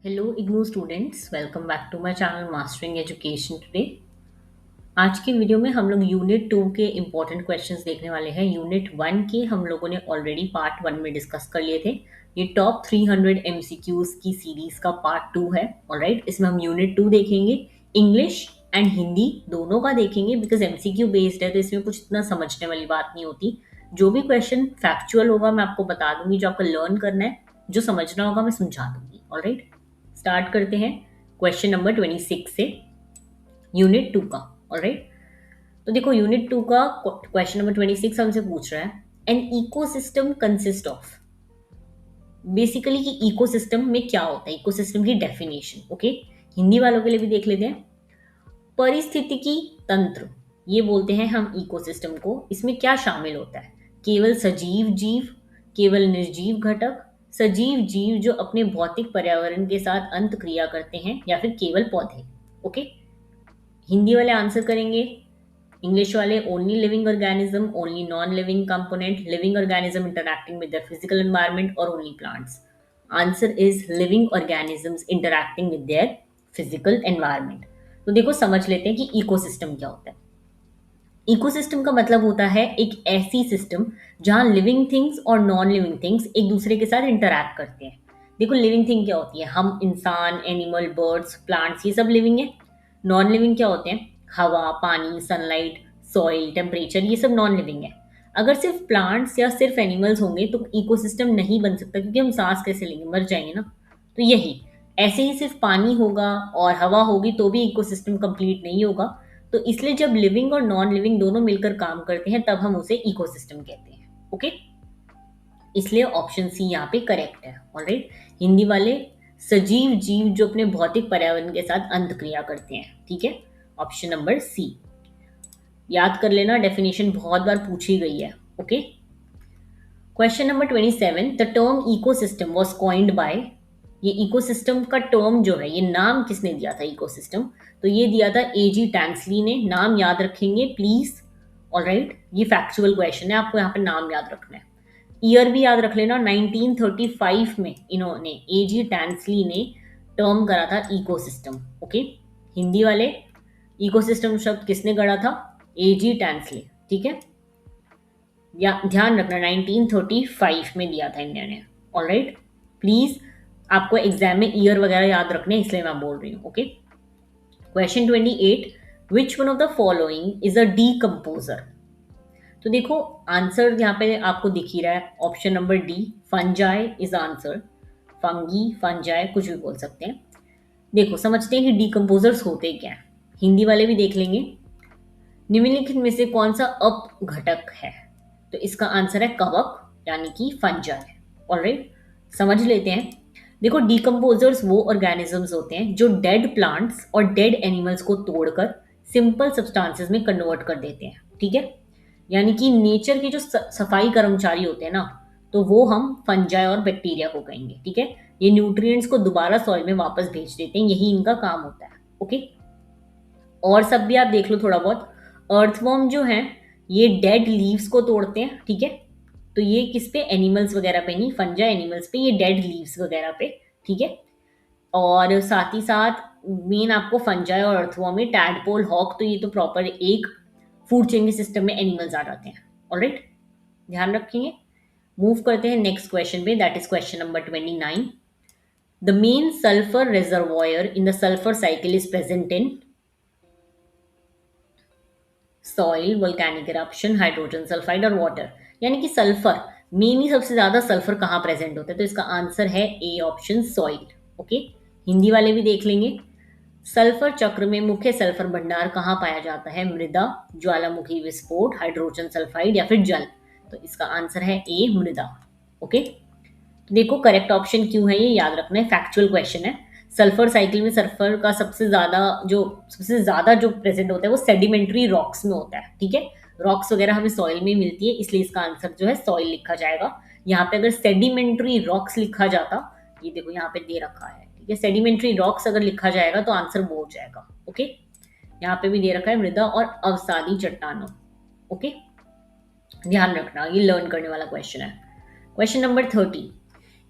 Hello IGNOU students, welcome back to my channel mastering education today. आज की video में हम लोग यूनिट 2 के इम्पोर्टेंट क्वेश्चंस देखने वाले हैं। यूनिट 1 के हम लोगों ने ऑलरेडी पार्ट 1 में डिस्कस कर लिए थे। ये टॉप 300 एमसीक्यूज की सीरीज का पार्ट 2 है। ऑलराइट, इसमें हम यूनिट 2 देखेंगे, इंग्लिश एंड हिंदी दोनों का देखेंगे। बिकॉज एमसीक्यू बेस्ड है तो इसमें कुछ इतना समझने वाली बात नहीं होती। जो भी क्वेश्चन फैक्चुअल होगा मैं आपको बता दूंगी, जो आपको लर्न करना है, जो समझना होगा मैं समझा दूंगी। ऑलराइट, स्टार्ट करते हैं क्वेश्चन नंबर 26 से, यूनिट 2 का। ऑलराइट, तो देखो यूनिट 2 का क्वेश्चन नंबर 26 हमसे पूछ रहा है, an ecosystem consist of. Basically कि इकोसिस्टम में क्या होता है, इकोसिस्टम की डेफिनेशन। ओके, हिंदी वालों के लिए भी देख लेते हैं। परिस्थितिकी तंत्र, ये बोलते हैं हम इकोसिस्टम को। इसमें क्या शामिल होता है? केवल सजीव जीव, केवल निर्जीव घटक, सजीव जीव जो अपने भौतिक पर्यावरण के साथ अंत क्रिया करते हैं, या फिर केवल पौधे। ओके, हिंदी वाले आंसर करेंगे, इंग्लिश वाले only living organism, only non living component, living organism interacting with the physical environment, और only plants. Answer is living organisms interacting with their physical environment. तो देखो समझ लेते हैं कि इकोसिस्टम क्या होता है। इकोसिस्टम का मतलब होता है एक ऐसी सिस्टम जहां लिविंग थिंग्स और नॉन लिविंग थिंग्स एक दूसरे के साथ इंटरैक्ट करते हैं। देखो लिविंग थिंग क्या होती है? हम इंसान, एनिमल, बर्ड्स, प्लांट्स, ये सब लिविंग है। नॉन लिविंग क्या होते हैं? हवा, पानी, सनलाइट, सॉइल, टेम्परेचर, ये सब नॉन लिविंग है। अगर सिर्फ प्लांट्स या सिर्फ एनिमल्स होंगे तो इकोसिस्टम नहीं बन सकता, क्योंकि हम सांस कैसे लेंगे, मर जाएंगे ना। तो यही, ऐसे ही सिर्फ पानी होगा और हवा होगी तो भी इकोसिस्टम कंप्लीट नहीं होगा। तो इसलिए जब लिविंग और नॉन लिविंग दोनों मिलकर काम करते हैं तब हम उसे इकोसिस्टम कहते हैं। ओके, इसलिए ऑप्शन सी यहाँ पे करेक्ट है। ऑलराइट, हिंदी वाले सजीव जीव जो अपने भौतिक पर्यावरण के साथ अंत क्रिया करते हैं। ठीक है, ऑप्शन नंबर सी। याद कर लेना, डेफिनेशन बहुत बार पूछी गई है। Okay, question number 27, the term ecosystem was coined by. ये इकोसिस्टम का टर्म जो है, ये नाम किसने दिया था इकोसिस्टम? तो ये दिया था एजी टैंक्सली ने। नाम याद रखेंगे प्लीज। ऑलराइट, ये फैक्चुअल क्वेश्चन है, आपको यहाँ पे नाम याद रखना है। ईयर भी याद रख लेना, 1935 में इन्होंने, एजी टैंक्सली ने टर्म करा था इकोसिस्टम। ओके, हिंदी वाले, इकोसिस्टम शब्द किसने गढ़ा था? एजी टैंक्सली। ठीक है, या ध्यान रखना 1935 में दिया था इंडिया ने। ऑलराइट, प्लीज आपको एग्जाम में ईयर वगैरह याद रखने, इसलिए मैं बोल रही हूँ। Okay, question 28, which one of the following is a decomposer. तो देखो आंसर यहाँ पे आपको दिख ही रहा है, option number D, fungi is answer. Fungi, fungi, कुछ भी बोल सकते हैं। देखो समझते हैं कि डीकम्पोजर्स होते क्या हैं। हिंदी वाले भी देख लेंगे। निम्नलिखित में से कौन सा अप घटक है? तो इसका आंसर है कवक, यानी कि फंजाई। ऑलराइट, समझ लेते हैं। देखो डीकम्पोजर्स वो ऑर्गेनिजम्स होते हैं जो डेड प्लांट्स और डेड एनिमल्स को तोड़कर सिंपल सब्सटेंसेस में कन्वर्ट कर देते हैं। ठीक है, यानी कि नेचर के जो सफाई कर्मचारी होते हैं ना, तो वो हम फंजाई और बैक्टीरिया को कहेंगे। ठीक है, ये न्यूट्रिएंट्स को दोबारा सॉइल में वापस भेज देते हैं, यही इनका काम होता है। ओके, और सब भी आप देख लो थोड़ा बहुत। अर्थवर्म जो है ये डेड लीव्स को तोड़ते हैं। ठीक है, तो ये किस पे? एनिमल्स वगैरह पे नहीं, फंजाई एनिमल्स पे, ये डेड लीव्स वगैरह पे। ठीक है, और साथ ही साथ मेन आपको फंजाई और अर्थवर्म में टैडपोल, हॉक, तो ये तो प्रॉपर एक फूड चेन के सिस्टम में एनिमल्स आ जाते हैं। ऑलराइट, ध्यान रखेंगे। मूव करते हैं नेक्स्ट क्वेश्चन पे, that is question number 29। The main sulphur reservoir in the sulphur cycle is present in soil, volcanic eruption, hydrogen sulphide और वाटर। यानी कि सल्फर, मेनली सबसे ज्यादा सल्फर कहाँ प्रेजेंट होता है? तो इसका आंसर है A option, soil. Okay, Hindi वाले भी देख लेंगे। सल्फर चक्र में मुख्य सल्फर भंडार कहाँ पाया जाता है? मृदा, ज्वालामुखी विस्फोट, हाइड्रोजन सल्फाइड या फिर जल। तो इसका आंसर है ए, मृदा। ओके, तो देखो करेक्ट ऑप्शन क्यों है ये याद रखना है, फैक्चुअल क्वेश्चन है। सल्फर साइकिल में सल्फर का सबसे ज्यादा जो प्रेजेंट होता है वो सेडिमेंट्री रॉक्स में होता है। ठीक है, रॉक्स वगैरह हमें सॉइल में मिलती है, इसलिए इसका आंसर जो है सॉइल लिखा जाएगा। यहाँ पे अगर सेडिमेंट्री रॉक्स लिखा जाता, ये देखो यहाँ पे दे रखा है। ठीक है, सेडिमेंट्री रॉक्स अगर लिखा जाएगा तो आंसर वो हो जाएगा। ओके, यहाँ पे भी दे रखा है मृदा और अवसादी चट्टानों। ओके, ध्यान रखना, ये लर्न करने वाला क्वेश्चन है। Question number 30,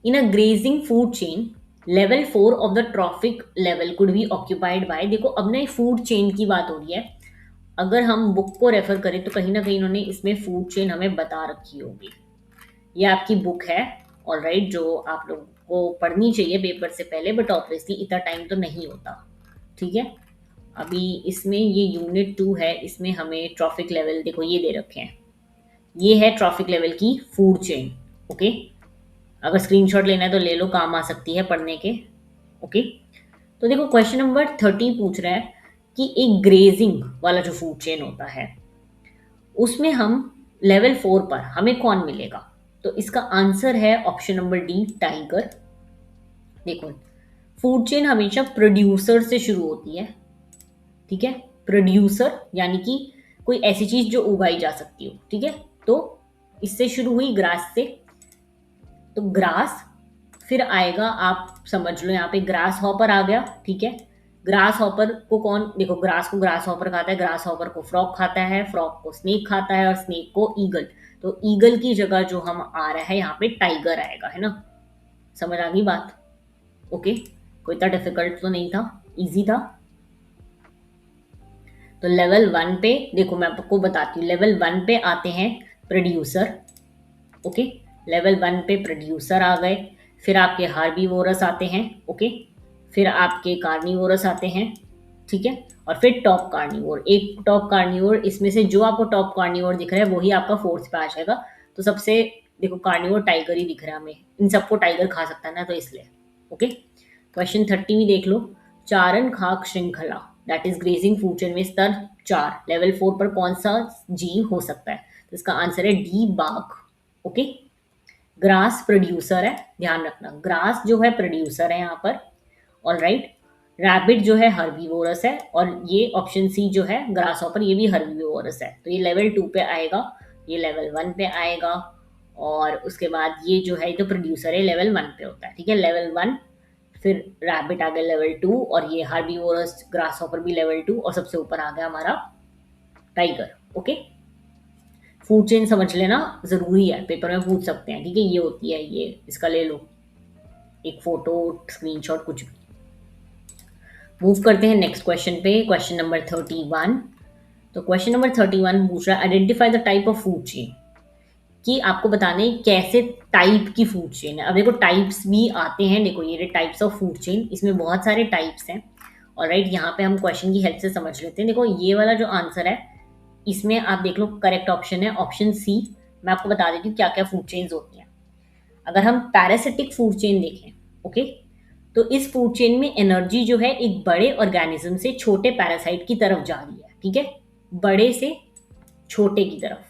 in a grazing food chain, level 4 of the trophic level could be occupied by, देखो अब ना फूड चेन की बात हो रही है। अगर हम बुक को रेफर करें तो कहीं ना कहीं इन्होंने इसमें फूड चेन हमें बता रखी होगी। ये आपकी बुक है ऑलराइट, जो आप लोगों को पढ़नी चाहिए पेपर से पहले, बट ऑब्वियसली इतना टाइम तो नहीं होता। ठीक है, अभी इसमें ये यूनिट 2 है, इसमें हमें ट्रॉफिक लेवल देखो ये दे रखे हैं। ये है ट्रॉफिक लेवल की फूड चेन। ओके, अगर स्क्रीनशॉट लेना है तो ले लो, काम आ सकती है पढ़ने के। ओके, तो देखो क्वेश्चन नंबर 30 पूछ रहा है कि एक ग्रेजिंग वाला जो फूड चेन होता है उसमें हम लेवल 4 पर हमें कौन मिलेगा। तो इसका आंसर है ऑप्शन नंबर डी, टाइगर। देखो फूड चेन हमेशा प्रोड्यूसर से शुरू होती है। ठीक है, प्रोड्यूसर यानी कि कोई ऐसी चीज जो उगाई जा सकती हो। ठीक है, तो इससे शुरू हुई ग्रास से, तो ग्रास फिर आएगा, आप समझ लो यहाँ पे ग्रास हॉपर आ गया। ठीक है, ग्रास हॉपर को कौन, देखो ग्रास को ग्रास हॉपर खाता है, ग्रास हॉपर को फ्रॉग खाता है, फ्रॉग को स्नेक खाता है और स्नेक को ईगल। तो ईगल की जगह जो हम आ रहा है यहाँ पे टाइगर आएगा, है ना। समझ आ गई बात। ओके, कोई इतना डिफिकल्ट तो नहीं था, इजी था। तो लेवल 1 पे देखो मैं आपको बताती हूँ, लेवल 1 पे आते हैं प्रोड्यूसर। ओके, लेवल 1 पे प्रोड्यूसर आ गए, फिर आपके हार्बीवोरस आते हैं। ओके, फिर आपके कार्निवोरस आते हैं। ठीक है, और फिर टॉप कार्निवोर, एक टॉप कार्निवोर, इसमें से जो आपको टॉप कार्निवोर दिख रहा है वही आपका फोर्थ पे आ जाएगा। तो सबसे देखो कार्निवोर टाइगर ही दिख रहा है हमें, इन सबको टाइगर खा सकता है ना, तो इसलिए। ओके, क्वेश्चन 30 भी देख लो। चारण खाक श्रृंखला that is grazing food chain में स्तर 4 लेवल 4 पर कौन सा जीव हो सकता है। तो इसका आंसर है डी, बाघ। ओके, ग्रास प्रोड्यूसर है, ध्यान रखना ग्रास जो है प्रोड्यूसर है यहाँ पर। ऑलराइट, रैबिट जो है हर्बीवोरस है, और ये ऑप्शन सी जो है ग्रास हॉपर ये भी हर्बीवोरस है। तो ये लेवल 2 पे आएगा, ये लेवल 1 पे आएगा, और उसके बाद ये जो है तो प्रोड्यूसर है, लेवल 1 पे होता है। ठीक है, लेवल 1, फिर रैबिट आ गया लेवल 2, और ये हार्बीवोरस ग्रास हॉपर भी लेवल 2, और सबसे ऊपर आ गया हमारा टाइगर। ओके, फूड चेन समझ लेना जरूरी है, पेपर में पूछ सकते हैं। ठीक है, ये होती है, ये इसका ले लो एक फोटो स्क्रीनशॉट कुछ भी। मूव करते हैं नेक्स्ट क्वेश्चन पे, क्वेश्चन नंबर 31। तो क्वेश्चन नंबर 31 पूछ रहा है identify the type of food chain, कि आपको बताने कैसे टाइप की फूड चेन है। अब देखो टाइप्स भी आते हैं, देखो ये टाइप्स ऑफ फूड चेन, इसमें बहुत सारे टाइप्स हैं। ऑलराइट, यहाँ पे हम क्वेश्चन की हेल्प से समझ लेते हैं। देखो ये वाला जो आंसर है इसमें आप देख लो, करेक्ट ऑप्शन है ऑप्शन सी। मैं आपको बता देती हूँ क्या क्या फूड चेन्स होती हैं। अगर हम पैरासिटिक फूड चेन देखें, ओके, तो इस फूड चेन में एनर्जी जो है एक बड़े ऑर्गेनिज्म से छोटे पैरासाइट की तरफ जा रही है। ठीक है, बड़े से छोटे की तरफ।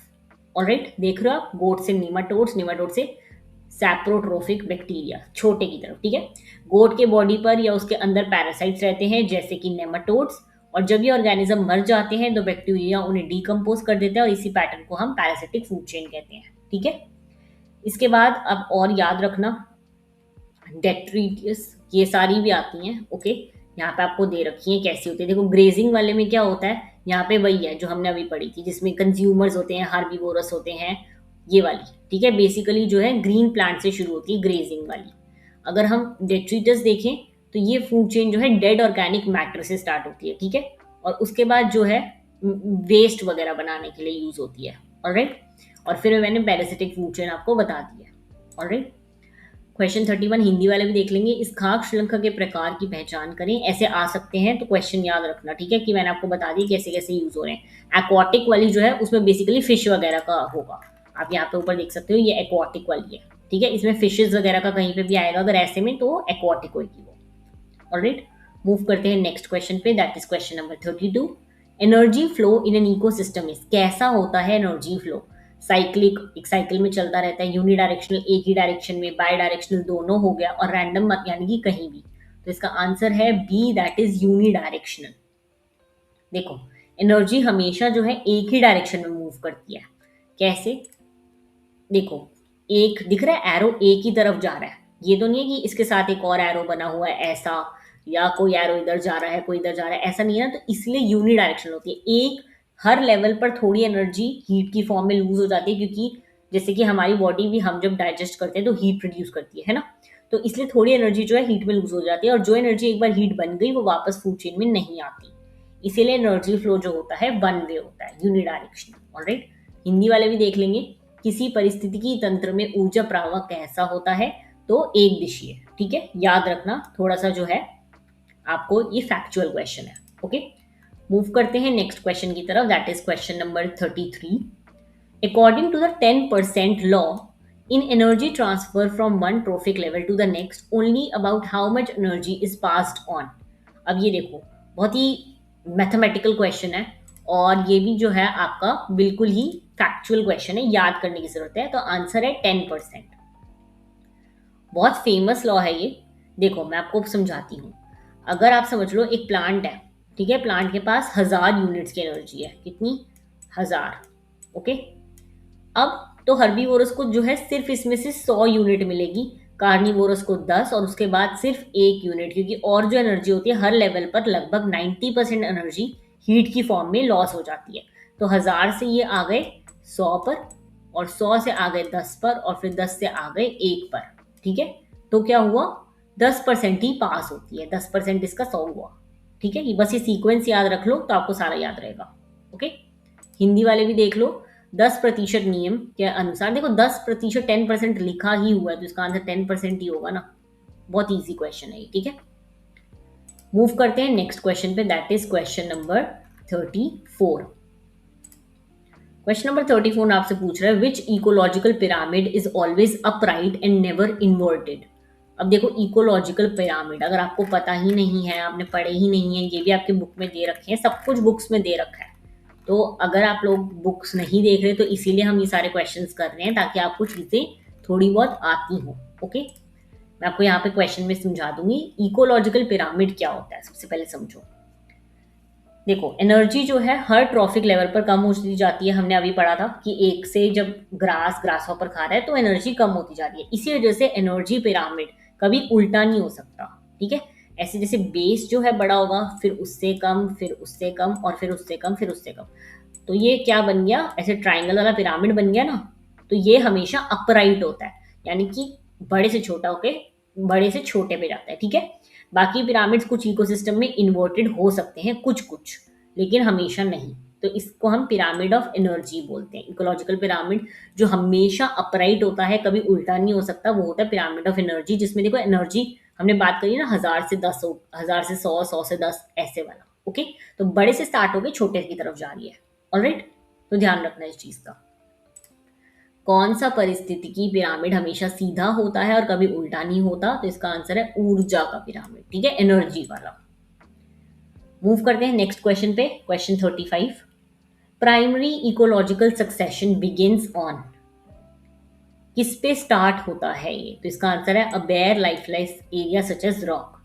ऑलराइट, देख रहे हो आप, गोट से नीमाटोड्स, नीमाटोड से सैप्रोट्रोफिक बैक्टीरिया, छोटे की तरफ। ठीक है, गोट के बॉडी पर या उसके अंदर पैरासाइट्स रहते हैं जैसे कि नेमाटोड्स, और जब ये ऑर्गेनिज्म मर जाते हैं तो बैक्टीरिया उन्हें डिकम्पोज कर देते हैं, और इसी पैटर्न को हम पैरासिटिक फूड चेन कहते हैं। ठीक है, इसके बाद अब और याद रखना डेट्रीटियस, ये सारी भी आती हैं। ओके, यहाँ पे आपको दे रखी है कैसी होती है। देखो ग्रेजिंग वाले में क्या होता है, यहाँ पे वही है जो हमने अभी पढ़ी थी, जिसमें कंज्यूमर्स होते हैं, हार्बीवोरस होते हैं, ये वाली। ठीक है, बेसिकली जो है ग्रीन प्लांट से शुरू होती है ग्रेजिंग वाली। अगर हम डेट्रीटस देखें तो ये फूड चेन जो है डेड ऑर्गेनिक मैटर से स्टार्ट होती है। ठीक है, और उसके बाद जो है वेस्ट वगैरह बनाने के लिए यूज होती है। ऑलराइट, और फिर मैंने पैरासिटिक फूड चेन आपको बता दी है। ऑलराइट, क्वेश्चन 31 हिंदी वाले भी देख लेंगे। इस खाक श्रृंखला के प्रकार की पहचान करें, ऐसे आ सकते हैं, तो क्वेश्चन याद रखना। ठीक है, कि मैंने आपको बता दी कैसे कैसे यूज हो रहे हैं। एक्वाटिक वाली जो है उसमें बेसिकली फिश वगैरह का होगा, आप यहाँ पे ऊपर देख सकते हो, ये एक्वाटिक वाली है। ठीक है, इसमें फिशेज वगैरह का कहीं पे भी आएगा अगर ऐसे में, तो एक्वाटिक होगी वो। ऑलराइट, मूव करते हैं नेक्स्ट क्वेश्चन पे, that is question number 32। Energy flow in an ecosystem is, कैसा होता है एनर्जी फ्लो। साइक्लिक, एक साइकिल में चलता रहता है, यूनिडायरेक्शनल एक ही डायरेक्शन में, बाई डायरेक्शनल दोनों हो गया, और रैंडम यानी कि कहीं भी। तो इसका आंसर है बी, दैट इज यूनिडायरेक्शनल। देखो एनर्जी हमेशा जो है एक ही डायरेक्शन में मूव करती है। कैसे, देखो एक दिख रहा है एरो एक ही तरफ जा रहा है, ये तो नहीं है कि इसके साथ एक और एरो बना हुआ है ऐसा, या कोई एरो इधर जा रहा है कोई इधर जा रहा है, ऐसा नहीं है ना। तो इसलिए यूनिडायरेक्शनल होती है, एक हर लेवल पर थोड़ी एनर्जी हीट की फॉर्म में लूज हो जाती है, क्योंकि जैसे कि हमारी बॉडी भी हम जब डाइजेस्ट करते हैं तो हीट प्रोड्यूस करती है ना। तो इसलिए थोड़ी एनर्जी जो है हीट में लूज हो जाती है, और जो एनर्जी एक बार हीट बन गई वो वापस फूड चेन में नहीं आती। इसीलिए एनर्जी फ्लो जो होता है वन वे होता है, यूनिडायरेक्शनल। ऑलराइट, हिंदी वाले भी देख लेंगे। किसी परिस्थितिकी तंत्र में ऊर्जा प्रवाह कैसा होता है? तो एक दिशीय। ठीक है, याद रखना थोड़ा सा जो है आपको, ये फैक्चुअल क्वेश्चन है। ओके, मूव करते हैं नेक्स्ट क्वेश्चन की तरफ, that is question number 33। According to the 10% law in energy transfer from one trophic level to the next, only about how much energy is passed on। अब ये देखो, बहुत ही mathematical question है, और ये भी जो है आपका बिल्कुल ही फैक्चुअल क्वेश्चन है, याद करने की जरूरत है। तो आंसर है 10%। बहुत फेमस लॉ है ये। देखो मैं आपको समझाती हूँ। अगर आप समझ लो एक प्लांट है, ठीक है, प्लांट के पास 1000 यूनिट्स की एनर्जी है। कितनी? 1000। ओके, अब तो हर्बीवोरस को जो है सिर्फ इसमें से 100 यूनिट मिलेगी, कार्निवोरस को 10, और उसके बाद सिर्फ 1 यूनिट, क्योंकि और जो एनर्जी होती है हर लेवल पर लगभग 90% एनर्जी हीट की फॉर्म में लॉस हो जाती है। तो 1000 से ये आ गए 100 पर, और 100 से आ गए 10 पर, और फिर 10 से आ गए 1 पर। ठीक है, तो क्या हुआ? 10% ही पास होती है, 10% इसका 100 हुआ। ठीक है, बस ये सीक्वेंस याद रख लो तो आपको सारा याद रहेगा। ओके, हिंदी वाले भी देख लो। 10% नियम के अनुसार, देखो 10%, 10% लिखा ही हुआ है, तो इसका आंसर 10% ही होगा ना। बहुत इजी क्वेश्चन है ये। ठीक है, मूव करते हैं नेक्स्ट क्वेश्चन पे, that is question number 34। Question number 34 आपसे पूछ रहा है, which ecological pyramid is always upright and never inverted. अब देखो, इकोलॉजिकल पिरामिड अगर आपको पता ही नहीं है, आपने पढ़े ही नहीं है, ये भी आपके बुक में दे रखे हैं, सब कुछ बुक्स में दे रखा है। तो अगर आप लोग बुक्स नहीं देख रहे तो इसीलिए हम ये सारे क्वेश्चंस कर रहे हैं, ताकि आपको चीज़ें थोड़ी बहुत आती हो। ओके, मैं आपको यहाँ पे क्वेश्चन में समझा दूंगी इकोलॉजिकल पिरामिड क्या होता है। सबसे पहले समझो, देखो एनर्जी जो है हर ट्रॉफिक लेवल पर कम होती जाती है। हमने अभी पढ़ा था कि एक से जब ग्रास हॉपर खा रहा है तो एनर्जी कम होती जाती है। इसी वजह से एनर्जी पिरामिड कभी उल्टा नहीं हो सकता। ठीक है, ऐसे जैसे बेस जो है बड़ा होगा, फिर उससे कम, फिर उससे कम, और फिर उससे कम, फिर उससे कम, तो ये क्या बन गया? ऐसे ट्राइंगल वाला पिरामिड बन गया ना। तो ये हमेशा अपराइट होता है, यानी कि बड़े से छोटा होके बड़े से छोटे पे जाता है। ठीक है, बाकी पिरामिड्स कुछ इकोसिस्टम में इन्वर्टेड हो सकते हैं, कुछ कुछ, लेकिन हमेशा नहीं। तो इसको हम पिरामिड ऑफ एनर्जी बोलते हैं। इकोलॉजिकल पिरामिड जो हमेशा अपराइट होता है, कभी उल्टा नहीं हो सकता, वो होता है पिरामिड ऑफ एनर्जी, जिसमें देखो एनर्जी हमने बात करी ना, 1000 से 10, 1000 से 100, 100 से 10, ऐसे वाला। ओके, तो बड़े से स्टार्ट होकर छोटे की तरफ जा रही है। ऑलराइट, तो ध्यान रखना इस चीज का। कौन सा परिस्थितिकी पिरामिड हमेशा सीधा होता है और कभी उल्टा नहीं होता? तो इसका आंसर है ऊर्जा का पिरामिड। ठीक है, एनर्जी वाला। मूव करते हैं नेक्स्ट क्वेश्चन पे, question 35। Primary ecological succession begins on, किस पे स्टार्ट होता है ये? तो इसका आंसर है a bare lifeless area such as rock.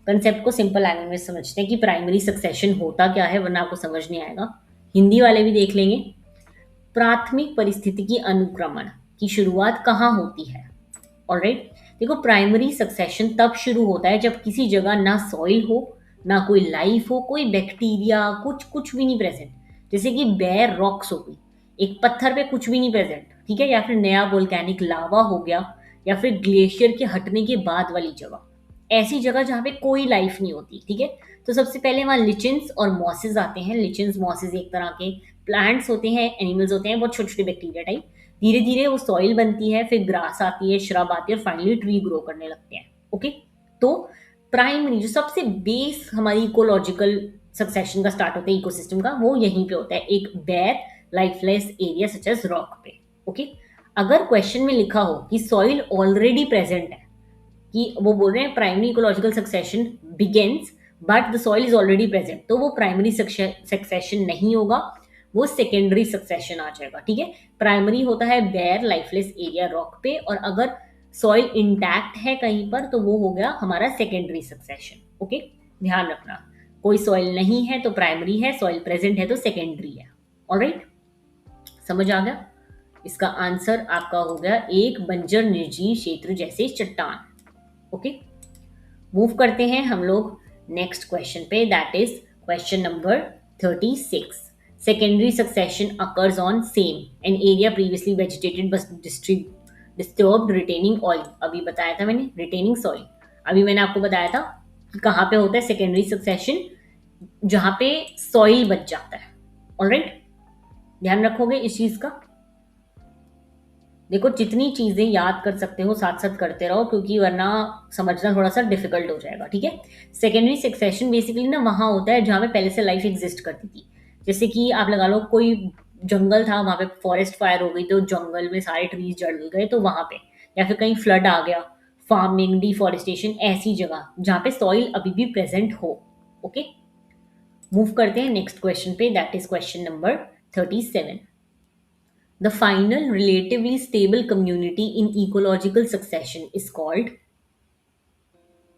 Concept को सिंपल लैंग्वेज में समझते हैं कि प्राइमरी सक्सेशन होता क्या है, वरना आपको समझ नहीं आएगा। हिंदी वाले भी देख लेंगे। प्राथमिक परिस्थितिकी अनुक्रमण की शुरुआत कहाँ होती है? ऑलराइट, देखो प्राइमरी सक्सेशन तब शुरू होता है जब किसी जगह ना सॉइल हो, ना कोई लाइफ हो, कोई बैक्टीरिया, कुछ कुछ भी नहीं प्रेजेंट। जैसे कि बेयर रॉक्स हो गई, एक पत्थर पे कुछ भी नहीं प्रेजेंट। ठीक है, या फिर नया वोल्केनिक लावा हो गया, या फिर ग्लेशियर के हटने के बाद वाली जगह, ऐसी जगह जहाँ पे कोई लाइफ नहीं होती। ठीक है, तो सबसे पहले वहाँ लिचेंस और मॉसेस आते हैं। लिचेंस मॉसेस एक तरह के प्लांट्स होते हैं, एनिमल्स होते हैं, बहुत छोटे छोटे बैक्टीरिया टाइप। धीरे धीरे वो सॉइल बनती है, फिर ग्रास आती है, श्रब आती है, और फाइनली ट्री ग्रो करने लगते हैं। ओके, तो प्राइमरी जो सबसे बेस हमारी इकोलॉजिकल सक्सेशन का स्टार्ट होता है इकोसिस्टम का, वो यहीं पे होता है, एक bare lifeless area such as rock पे। ओके, अगर क्वेश्चन में लिखा हो कि सॉइल ऑलरेडी प्रेजेंट है, कि वो बोल रहे हैं primary ecological succession begins but the soil is already present, तो वो प्राइमरी सक्सेशन नहीं होगा, वो सेकेंडरी सक्सेशन आ जाएगा। ठीक है, प्राइमरी होता है बेयर लाइफलेस एरिया रॉक पे, और अगर सॉइल इंटैक्ट है कहीं पर तो वो हो गया हमारा सेकेंडरी सक्सेशन। ओके, ध्यान रखना, कोई सॉइल नहीं है तो प्राइमरी है, सॉइल प्रेजेंट है तो सेकेंडरी है। ऑलराइट, समझ आ गया? इसका आंसर आपका हो गया एक बंजर निर्जीव क्षेत्र जैसे चट्टान। ओके, मूव करते हैं हम लोग नेक्स्ट क्वेश्चन पे, that is question number 36। Secondary succession occurs on same an area previously vegetated but disturbed retaining oil, अभी बताया था मैंने, रिटेनिंग सॉइल। अभी मैंने आपको बताया था कि कहाँ पे होता है सेकेंडरी सक्सेशन, जहां पे सॉइल बच जाता है। ऑलराइट, ध्यान रखोगे इस चीज का। देखो जितनी चीजें याद कर सकते हो साथ साथ करते रहो, क्योंकि वरना समझना थोड़ा सा डिफिकल्ट हो जाएगा, ठीक है। सेकेंडरी सक्सेशन बेसिकली ना वहां होता है जहां पे पहले से लाइफ एग्जिस्ट करती थी। जैसे कि आप लगा लो कोई जंगल था, वहां पे फॉरेस्ट फायर हो गई तो जंगल में सारे ट्रीज जल गए तो वहां पे, या फिर कहीं फ्लड आ गया, फार्मिंग, डिफॉरेस्टेशन, ऐसी जगह जहां पे सॉइल अभी भी प्रेजेंट हो। ओके, मूव करते हैं नेक्स्ट क्वेश्चन पे, that is question number 37। The final relatively stable community in ecological succession is called,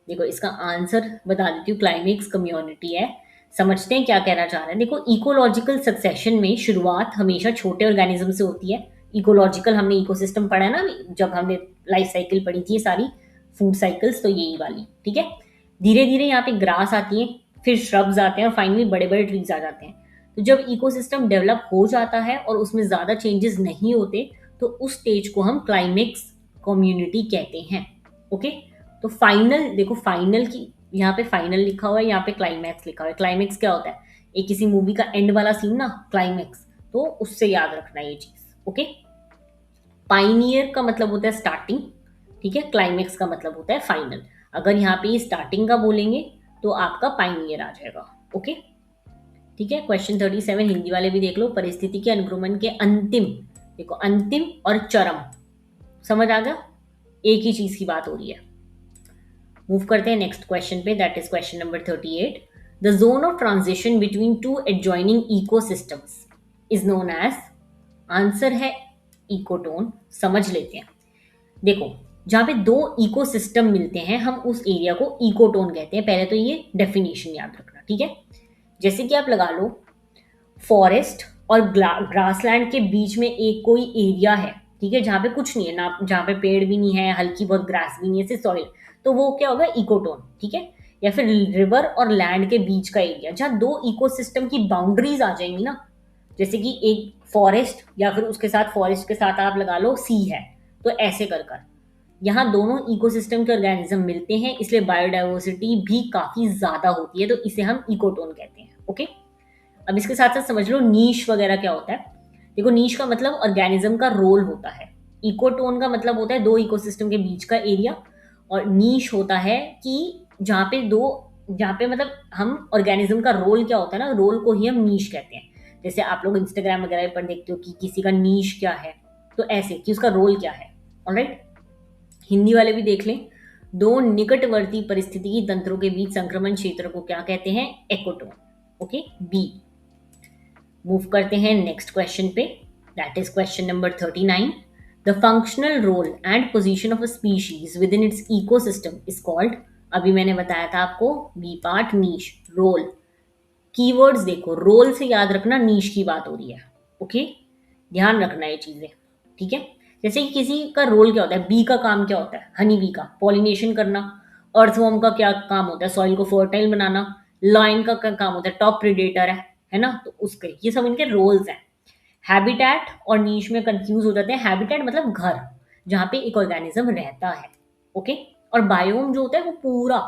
देखो इसका आंसर बता देती हूँ, क्लाइमेक्स कम्युनिटी है। समझते हैं क्या कहना चाह रहा है। देखो इकोलॉजिकल सक्सेशन में शुरुआत हमेशा छोटे ऑर्गेनिज्म से होती है। इकोलॉजिकल हमने इकोसिस्टम पढ़ा है ना, जब हमने लाइफ साइकिल पढ़ी थी ये सारी, फूड साइकिल्स, तो यही वाली, ठीक है। धीरे धीरे यहाँ पे ग्रास आती है, फिर श्रब्स आते हैं और फाइनली बड़े बड़े ट्रीज आ जाते हैं। तो जब इकोसिस्टम डेवलप हो जाता है और उसमें ज्यादा चेंजेस नहीं होते, तो उस स्टेज को हम क्लाइमेक्स कम्युनिटी कहते हैं। ओके, तो फाइनल, देखो फाइनल की यहाँ पे फाइनल लिखा हुआ है, यहाँ पे क्लाइमैक्स लिखा हुआ है। क्लाइमैक्स क्या होता है, एक किसी मूवी का एंड वाला सीन ना, क्लाइमैक्स, तो उससे याद रखना ये चीज। ओके, पाइनियर का मतलब होता है स्टार्टिंग, ठीक है, क्लाइमैक्स का मतलब होता है फाइनल। अगर यहाँ पे स्टार्टिंग का बोलेंगे तो आपका पाइनियर आ जाएगा। ओके, ठीक है। क्वेश्चन 37 हिंदी वाले भी देख लो, परिस्थिति के अनुक्रमण के अंतिम, देखो अंतिम और चरम, समझ आ गया, एक ही चीज की बात हो रही है। मूव करते हैं नेक्स्ट क्वेश्चन पे, that is question number 38। The zone of transition between two adjoining ecosystems is known as, answer है इकोटोन। समझ लेते हैं। देखो जहां पे दो इकोसिस्टम मिलते हैं हम उस एरिया को इकोटोन कहते हैं। पहले तो ये डेफिनेशन याद रखना, ठीक है। जैसे कि आप लगा लो फॉरेस्ट और ग्रासलैंड के बीच में एक कोई एरिया है, ठीक है, जहां पे कुछ नहीं है ना, जहां पे पेड़ भी नहीं है, हल्की बहुत ग्रास भी नहीं है, सिर्फ सॉइल, तो वो क्या होगा, इकोटोन, ठीक है। या फिर रिवर और लैंड के बीच का एरिया, जहां दो इकोसिस्टम की बाउंड्रीज आ जाएंगी ना, जैसे कि एक फॉरेस्ट या फिर उसके साथ फॉरेस्ट के साथ आप लगा लो सी है, तो ऐसे कर कर यहाँ दोनों इकोसिस्टम के ऑर्गेनिज्म मिलते हैं, इसलिए बायोडाइवर्सिटी भी काफी ज्यादा होती है, तो इसे हम इकोटोन कहते हैं। ओके, अब इसके साथ साथ समझ लो नीश वगैरह क्या होता है। देखो नीश का मतलब ऑर्गेनिज्म का रोल होता है, इकोटोन का मतलब होता है दो इकोसिस्टम के बीच का एरिया, और नीश होता है कि जहाँ पे मतलब हम ऑर्गेनिज्म का रोल क्या होता है ना, रोल को ही हम नीश कहते हैं। जैसे आप लोग इंस्टाग्राम वगैरह पर देखते हो कि किसी का नीश क्या है, तो ऐसे कि उसका रोल क्या है। ऑलराइट, हिंदी वाले भी देख लें, दो निकटवर्ती परिस्थिति तंत्रों के बीच संक्रमण क्षेत्र को क्या कहते हैं, एकोटोन। Okay, B. मूव करते हैं नेक्स्ट क्वेश्चन पे, that is question number 39। The functional role and position of a species within its ecosystem is called, अभी मैंने बताया था आपको B part, niche, role. Keywords देखो, रोल से याद रखना नीश की बात हो रही है। ओके, ध्यान रखना ये चीजें, ठीक है। जैसे कि किसी का रोल क्या होता है, बी का काम क्या होता है, हनी बी का पॉलिनेशन करना। अर्थवर्म का क्या काम होता है, सॉइल को फर्टाइल बनाना। लायन का क्या काम होता है, टॉप प्रीडेटर है ना, तो उसके ये सब इनके रोल्स हैं। हैबिटेट और नीश में कंफ्यूज हो जाते हैं। हैबिटेट मतलब घर, जहां पे एक ऑर्गेनिज्म रहता है। ओके, और बायोम जो होता है वो पूरा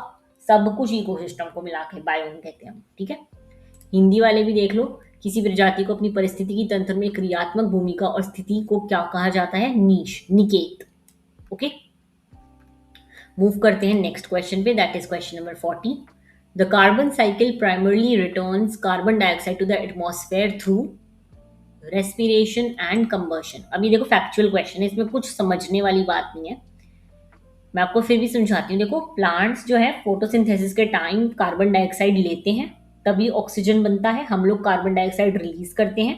सब कुछ इकोसिस्टम को मिला के बायोम कहते हैं हम, ठीक है। हिंदी वाले भी देख लो, किसी प्रजाति को अपनी परिस्थिति तंत्र में क्रियात्मक भूमिका और स्थिति को क्या कहा जाता है, नीश, निकेत। ओके, मूव करते हैं नेक्स्ट क्वेश्चन पे, that is question number 40। The carbon cycle primarily returns carbon dioxide to the atmosphere through respiration and combustion. अभी देखो फैक्चुअल क्वेश्चन है, इसमें कुछ समझने वाली बात नहीं है, मैं आपको फिर भी समझाती हूँ। देखो प्लांट्स जो है फोटोसिंथेसिस के टाइम कार्बन डाइऑक्साइड लेते हैं, तभी ऑक्सीजन बनता है, हम लोग कार्बन डाइऑक्साइड रिलीज करते हैं,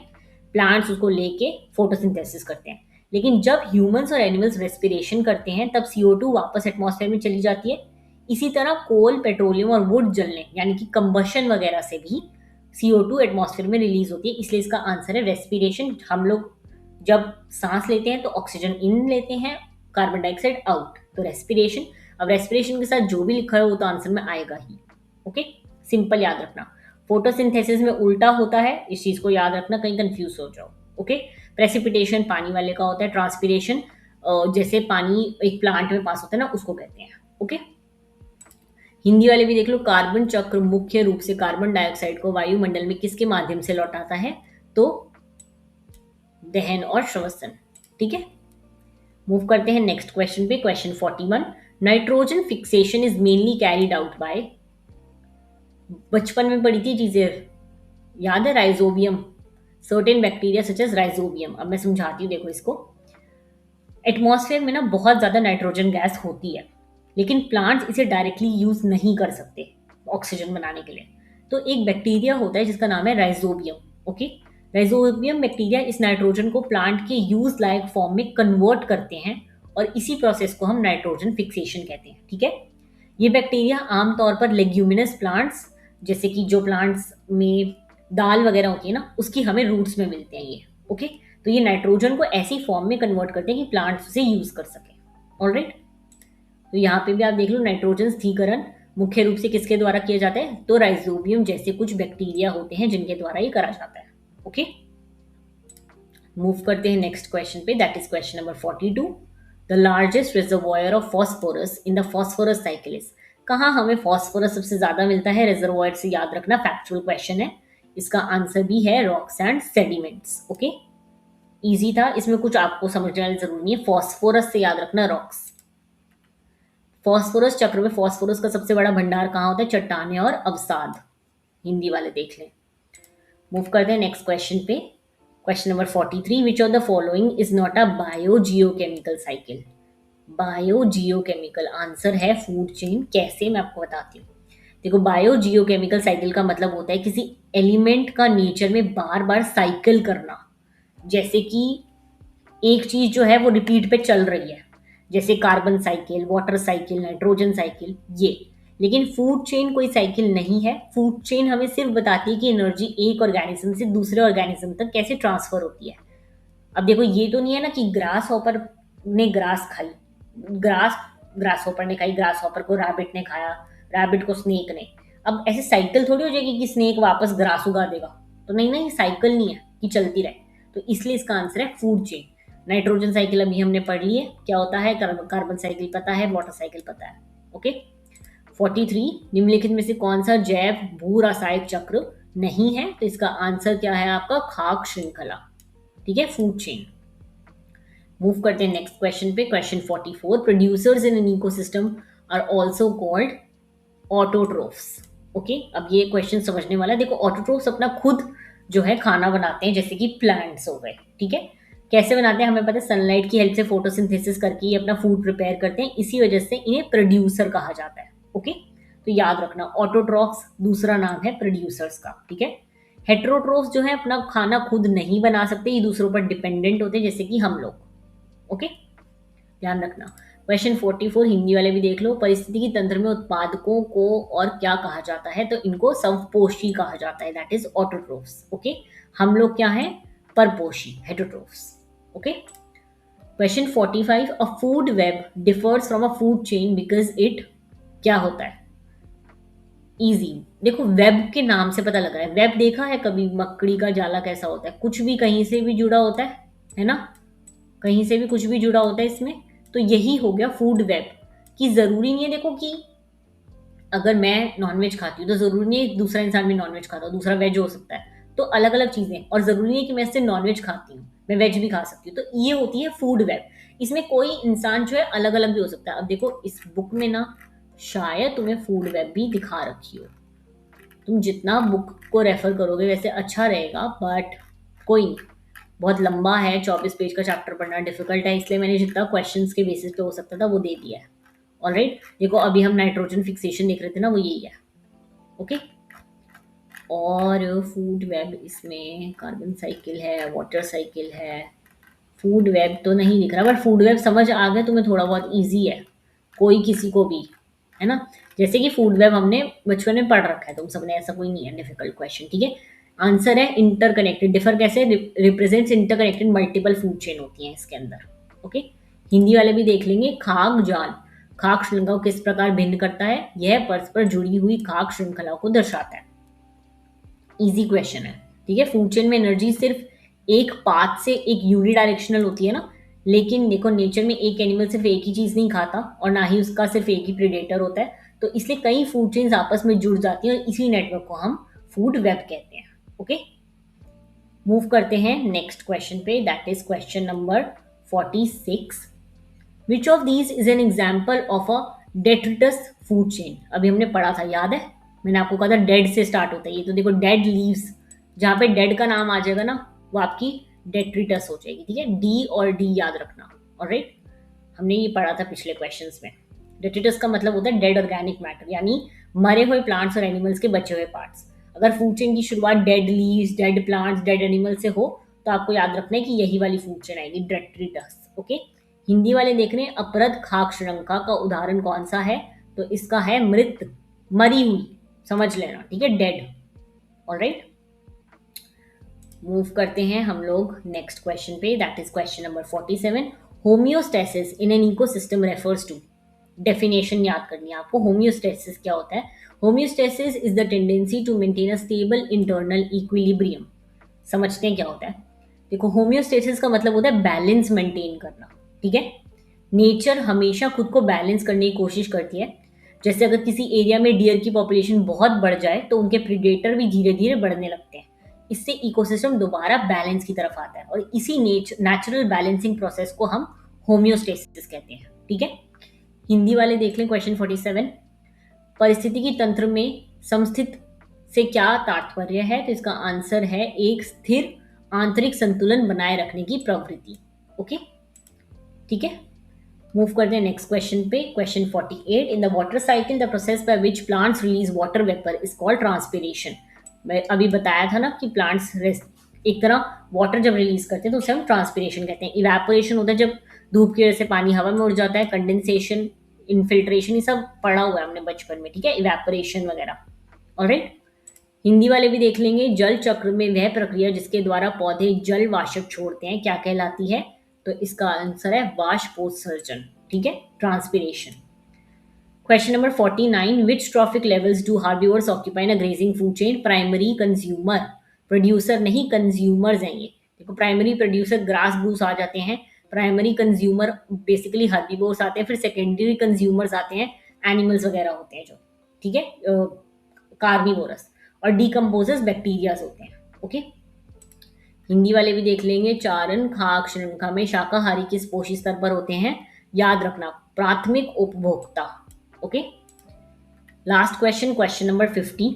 प्लांट्स उसको लेके फोटोसिंथेसिस करते हैं। लेकिन जब ह्यूमंस और एनिमल्स रेस्पिरेशन करते हैं तब CO2 वापस एटमॉस्फेयर में चली जाती है। इसी तरह कोल, पेट्रोलियम और वुड जलने यानी कि कंबशन वगैरह से भी CO2 एटमॉस्फेयर में रिलीज होती है, इसलिए इसका आंसर है रेस्पिरेशन। हम लोग जब सांस लेते हैं तो ऑक्सीजन इन लेते हैं, कार्बन डाइऑक्साइड आउट, तो रेस्पिरेशन। अब रेस्पिरेशन के साथ जो भी लिखा है वो तो आंसर में आएगा ही। ओके, सिंपल याद रखना। फोटोसिंथेसिस में उल्टा होता है, इस चीज को याद रखना, कहीं कंफ्यूज हो जाओ। ओके, प्रेसिपिटेशन पानी वाले का होता है, ट्रांसपिरेशन जैसे पानी एक प्लांट में पास होता है ना, उसको कहते हैं। ओके, हिंदी वाले भी देख लो। कार्बन चक्र मुख्य रूप से कार्बन डाइऑक्साइड को वायुमंडल में किसके माध्यम से लौटाता है? तो दहन और श्वसन। ठीक है, मूव करते हैं नेक्स्ट क्वेश्चन पे। Question 41, nitrogen fixation is mainly carried out by, बचपन में पढ़ी थी चीजें, याद है? Rhizobium, certain bacteria such as rhizobium. अब मैं समझाती हूँ, देखो इसको। एटमॉस्फेयर में ना बहुत ज्यादा नाइट्रोजन गैस होती है, लेकिन प्लांट्स इसे डायरेक्टली यूज नहीं कर सकते ऑक्सीजन बनाने के लिए। तो एक बैक्टीरिया होता है जिसका नाम है राइजोबियम। ओके, राइजोबियम बैक्टीरिया इस नाइट्रोजन को प्लांट के यूज लायक फॉर्म में कन्वर्ट करते हैं, और इसी प्रोसेस को हम नाइट्रोजन फिक्सेशन कहते हैं। ठीक है, ये बैक्टीरिया आमतौर पर लेग्यूमिनस प्लांट्स, जैसे कि जो प्लांट्स में दाल वगैरह होती है ना, उसकी हमें रूट्स में मिलते हैं ये। ओके, तो ये नाइट्रोजन को ऐसी फॉर्म में कन्वर्ट करते हैं कि प्लांट्स उसे यूज कर सके। ऑलराइट, तो यहाँ पे भी आप देख लो, नाइट्रोजन स्थिरीकरण मुख्य रूप से किसके द्वारा किया जाता है? तो राइजोबियम जैसे कुछ बैक्टीरिया होते हैं जिनके द्वारा ये करा जाता है। ओके, मूव करते हैं नेक्स्ट क्वेश्चन पे, that is question number 42। The largest reservoir of phosphorus in the phosphorus cycle is, कहाँ हमें फॉस्फोरस सबसे ज्यादा मिलता है रिजर्वॉयर से? याद रखना, फैक्चुअल क्वेश्चन है। इसका आंसर भी है rocks and sediments. Okay, easy था, इसमें कुछ आपको समझने वाली जरूरी नहीं है। फॉस्फोरस से याद रखना रॉक्स। फॉस्फोरस चक्र में फॉस्फोरस का सबसे बड़ा भंडार कहाँ होता है? चट्टाने और अवसाद। हिंदी वाले देख लें। मूव करते हैं नेक्स्ट क्वेश्चन पे। Question number 43, which of the following is not a biogeochemical cycle? Biogeochemical answer है फूड चेन। कैसे, मैं आपको बताती हूँ। देखो, बायोजियोकेमिकल साइकिल का मतलब होता है किसी एलिमेंट का नेचर में बार बार साइकिल करना। जैसे कि एक चीज जो है वो रिपीट पे चल रही है, जैसे carbon cycle, water cycle, nitrogen cycle, ये। लेकिन फूड चेन कोई साइकिल नहीं है। फूड चेन हमें सिर्फ बताती है कि एनर्जी एक ऑर्गेनिज्म से दूसरे ऑर्गेनिज्म तक कैसे ट्रांसफर होती है। अब देखो, ये तो नहीं है ना कि ग्रास हॉपर ने ग्रास खाई, ग्रास ग्रास हॉपर ने खाई, ग्रास हॉपर को रैबिट ने खाया, रैबिट को स्नेक ने। अब ऐसे साइकिल थोड़ी हो जाएगी कि स्नेक वापस ग्रास उगा देगा। तो नहीं ना, ये साइकिल नहीं है कि चलती रहे। तो इसलिए इसका आंसर है फूड चेन। नाइट्रोजन साइकिल अभी हमने पढ़ ली है, क्या होता है। कार्बन साइकिल पता है, वाटर साइकिल पता है। ओके, 43, निम्नलिखित में से कौन सा जैव भू रासायनिक चक्र नहीं है? तो इसका आंसर क्या है आपका? खाक श्रृंखला। ठीक है, फूड चेन। मूव करते हैं नेक्स्ट क्वेश्चन पे। Question 44, producers in an ecosystem are also called autotrophs. Okay, अब ये क्वेश्चन समझने वाला है। देखो, ऑटोट्रोफ्स अपना खुद जो है खाना बनाते हैं, जैसे कि प्लांट्स हो गए। ठीक है, कैसे बनाते हैं हमें पता है, सनलाइट की हेल्प से फोटोसिंथेसिस करके ये अपना फूड प्रिपेयर करते हैं। इसी वजह से इन्हें प्रोड्यूसर कहा जाता है। ओके, तो याद रखना, ऑटोट्रॉफ्स दूसरा नाम है प्रोड्यूसर्स का। ठीक है, हेट्रोट्रोफ्स जो है अपना खाना खुद नहीं बना सकते, ये दूसरों पर डिपेंडेंट होते हैं, जैसे कि हम लोग। ओके, ध्यान रखना। क्वेश्चन 44 हिंदी वाले भी देख लो। परिस्थितिकी तंत्र में उत्पादकों को और क्या कहा जाता है? तो इनको स्वपोषी कहा जाता है, दैट इज ऑटोट्रोफ्स। ओके, हम लोग क्या हैं? परपोषी, heterotrophs. Okay, question 45, a food web differs from a food chain because it क्या होता है? इजी, देखो वेब के नाम से पता लग रहा है। वेब देखा है कभी? मकड़ी का जाला कैसा होता है, कुछ भी कहीं से भी जुड़ा होता है ना? कहीं से भी कुछ भी जुड़ा होता है इसमें। तो यही हो गया फूड वेब। कि जरूरी नहीं है, देखो कि अगर मैं नॉनवेज खाती हूँ तो जरूरी नहीं है दूसरा इंसान भी नॉनवेज खाता हो, दूसरा वेज हो सकता है। तो अलग अलग चीजें, और जरूरी नहीं है कि मैं इससे नॉनवेज खाती हूँ, मैं वेज भी खा सकती हूँ। तो ये होती है फूड वेब। इसमें कोई इंसान जो है अलग अलग भी हो सकता है। अब देखो, इस बुक में ना शायद तुम्हें फूड वेब भी दिखा रखी हो। तुम जितना बुक को रेफर करोगे वैसे अच्छा रहेगा, बट कोई नहीं, बहुत लंबा है, 24 पेज का चैप्टर पढ़ना डिफिकल्ट है, इसलिए मैंने जितना क्वेश्चंस के बेसिस पे हो सकता था वो दे दिया है। ऑलराइट, देखो अभी हम नाइट्रोजन फिक्सेशन देख रहे थे ना, वो यही है। ओके, और फूड वेब, इसमें कार्बन साइकिल है, वाटर साइकिल है, फूड वेब तो नहीं दिख रहा, बट फूड वेब समझ आ गया तुम्हें, थोड़ा बहुत ईजी है, कोई किसी को भी, है ना? जैसे कि फूड वेब हमने बचपन में पढ़ रखा है, तुम सबने, ऐसा कोई नहीं है डिफिकल्ट क्वेश्चन। ठीक है, आंसर है इंटरकनेक्टेड। डिफर कैसे? Represents interconnected multiple food chain होती हैं इसके अंदर। ओके, हिंदी वाले भी देख लेंगे। खाक जाल, खाक श्रृंखला को किस प्रकार भिन्न करता है? यह परस्पर जुड़ी हुई खाक श्रृंखलाओं को दर्शाता है। इजी क्वेश्चन है। ठीक है, फूड चेन में एनर्जी सिर्फ एक पाथ से एक यूनिडायरेक्शनल होती है ना, लेकिन देखो नेचर में एक एनिमल सिर्फ एक ही चीज़ नहीं खाता और ना ही उसका सिर्फ एक ही प्रेडेटर होता है, तो इसलिए कई फूड चेन्स आपस में जुड़ जाती हैं और इसी नेटवर्क को हम फूड वेब कहते हैं। ओके, मूव करते हैं नेक्स्ट क्वेश्चन पे, that is question number 46। Which of these is an example of a detritus food chain? अभी हमने पढ़ा था, याद है? मैंने आपको कहा था डेड से स्टार्ट होता है ये, तो देखो डेड लीव्स, जहाँ पे डेड का नाम आ जाएगा ना वो आपकी डेट्रिटस हो जाएगी। ठीक है, डी और डी याद रखना। ऑलराइट, हमने ये पढ़ा था पिछले क्वेश्चंस में। डेट्रिटस का मतलब होता है डेड ऑर्गेनिक मैटर, यानी मरे हुए प्लांट्स और एनिमल्स के बचे हुए पार्ट्स। अगर फूड चेन की शुरुआत dead leaves, dead plants, dead animal से हो तो आपको याद रखना है कि यही वाली फूड चेन आएगी, डेट्रिटस। ओके, हिंदी वाले देख रहे हैं, अपरद खाक श्रृंखला का उदाहरण कौन सा है? तो इसका है मृत, मरी हुई, समझ लेना। ठीक है, डेड। ऑलराइट, मूव करते हैं हम लोग नेक्स्ट क्वेश्चन पे, that is question number 47। Homeostasis in an ecosystem refers to. Definition याद करनी है आपको, होम्योस्टेसिस क्या होता है? Homeostasis is the tendency to maintain a stable internal equilibrium. समझते हैं क्या होता है? देखो, होम्योस्टेसिस का मतलब होता है बैलेंस मेंटेन करना। ठीक है, नेचर हमेशा खुद को बैलेंस करने की कोशिश करती है। जैसे अगर किसी एरिया में डियर की पॉपुलेशन बहुत बढ़ जाए तो उनके प्रीडेटर भी धीरे धीरे बढ़ने लगते हैं। इससे इकोसिस्टम दोबारा बैलेंस की तरफ आता है और इसी नेचुरल बैलेंसिंग प्रोसेस को हम होम्योस्टेसिस कहते हैं। ठीक है, हिंदी वाले देख लें क्वेश्चन 47। परिस्थितिकी तंत्र में समस्थित से क्या तात्पर्य है? तो इसका आंसर है एक स्थिर आंतरिक संतुलन बनाए रखने की प्रवृत्ति। ओके, ठीक है, मूव करते हैं नेक्स्ट क्वेश्चन पे, question 48। In the water cycle the process by which plants release water vapour is called transpiration. मैं अभी बताया था ना कि प्लांट्स एक तरह वाटर जब रिलीज करते हैं तो उसे हम ट्रांसपिरेशन कहते हैं। इवेपोरेशन होता है जब धूप की वजह से पानी हवा में उड़ जाता है। कंडेंसेशन, इनफिल्ट्रेशन, ये सब पढ़ा हुआ है हमने बचपन में। ठीक है, इवेपोरेशन वगैरह। ऑलराइट, हिंदी वाले भी देख लेंगे। जल चक्र में वह प्रक्रिया जिसके द्वारा पौधे जल वाष्प छोड़ते हैं क्या कहलाती है? तो इसका आंसर है वाष्पोत्सर्जन। ठीक है, transpiration. Question number 49। Which trophic levels do herbivores occupy in a grazing food chain? Primary consumer, producer नहीं, कंज्यूमर्स हैं ये। देखो, प्राइमरी प्रोड्यूसर ग्रास ब्रूस आ जाते हैं, प्राइमरी कंज्यूमर बेसिकली हर्बिवोर्स आते हैं, फिर सेकेंडरी कंज्यूमर्स आते हैं, एनिमल्स वगैरह होते हैं जो। ठीक है, कार्निवोरस, और डीकम्पोजर्स बैक्टीरियाज होते हैं। ओके, हिंदी वाले भी देख लेंगे। चारण खाक श्रृंखला में शाकाहारी किस पोषी स्तर पर होते हैं? याद रखना, प्राथमिक उपभोक्ता। Okay, last question, question number 50।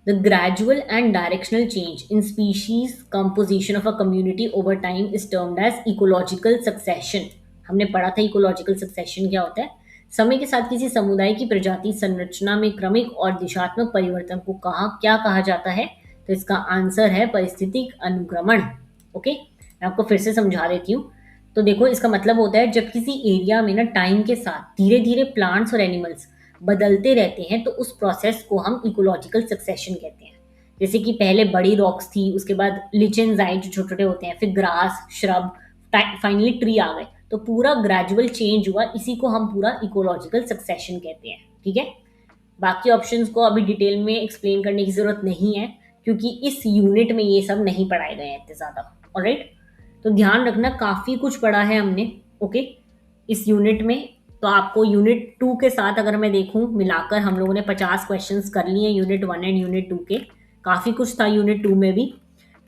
The gradual and directional change in species composition of a community over time is termed as ecological succession. हमने पढ़ा था इकोलॉजिकल सक्सेशन क्या होता है। समय के साथ किसी समुदाय की प्रजाति संरचना में क्रमिक और दिशात्मक परिवर्तन को क्या कहा जाता है? तो इसका आंसर है परिस्थितिक अनुक्रमण। ओके, मैं आपको फिर से समझा देती हूँ। तो देखो, इसका मतलब होता है जब किसी एरिया में ना टाइम के साथ धीरे धीरे प्लांट्स और एनिमल्स बदलते रहते हैं तो उस प्रोसेस को हम इकोलॉजिकल सक्सेशन कहते हैं। जैसे कि पहले बड़ी रॉक्स थी, उसके बाद लिचेंस आए जो छोटे छोटे होते हैं, फिर ग्रास, श्रब, फाइनली ट्री आ गए, तो पूरा ग्रेजुअल चेंज हुआ। इसी को हम पूरा इकोलॉजिकल सक्सेशन कहते हैं। ठीक है, बाकी ऑप्शंस को अभी डिटेल में एक्सप्लेन करने की जरूरत नहीं है क्योंकि इस यूनिट में ये सब नहीं पढ़ाए गए हैं इतने ज्यादा। ऑलराइट, तो ध्यान रखना, काफी कुछ पढ़ा है हमने। ओके, इस यूनिट में। तो आपको यूनिट 2 के साथ अगर मैं देखूं मिलाकर हम लोगों ने 50 क्वेश्चंस कर लिए यूनिट 1 एंड यूनिट 2 के। काफी कुछ था यूनिट 2 में भी।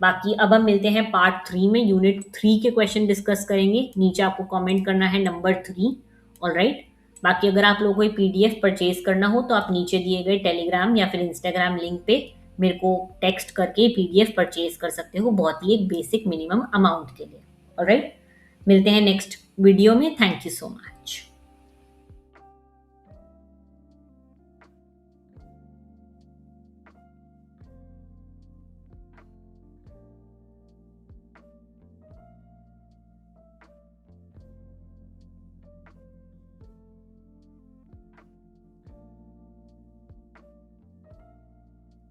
बाकी अब हम मिलते हैं पार्ट 3 में, यूनिट 3 के क्वेश्चन डिस्कस करेंगे। नीचे आपको कमेंट करना है नंबर 3। ऑलराइट, बाकी अगर आप लोगों को कोई पीडीएफ परचेज करना हो तो आप नीचे दिए गए टेलीग्राम या फिर इंस्टाग्राम लिंक पे मेरे को टेक्स्ट करके पीडीएफ परचेज कर सकते हो, बहुत ही एक बेसिक मिनिमम अमाउंट के लिए। ऑलराइट, मिलते हैं नेक्स्ट वीडियो में। Thank you so much.